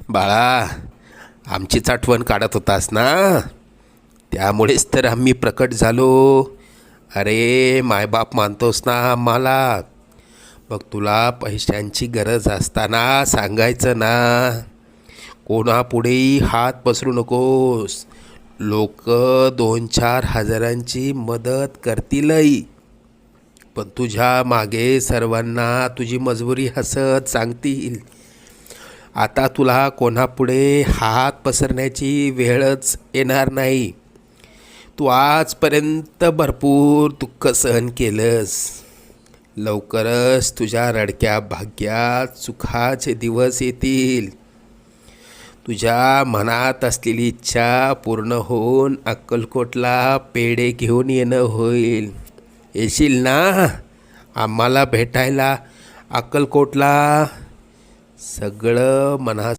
बाळा, आमचीच आठवण काढत होतास ना, त्यामुळेच तर आम्ही प्रकट झालो. अरे मायबाप मानतोस ना आम्हाला, मग तुला पैशांची गरज असताना सांगायचं ना. कोणापुढेही हात पसरू नकोस. लोक 2-4 हजारांची मदत करतीलही, पण तुझ्या मागे सर्वांना तुझी मजबुरी हसत सांगतील. आता तुला कोणापुढे हात पसरण्याची वेळच येणार नाही. तू आजपर्यंत भरपूर दुःख सहन केलंस. लवकरच तुझ्या रडक्या भाग्यात सुखाचे दिवस येतील. तुझ्या मनात असलेली इच्छा पूर्ण होऊन अक्कलकोटला पेढे घेऊन येणं होईल. येशील ना आम्हाला भेटायला अक्कलकोटला? सगळं मनात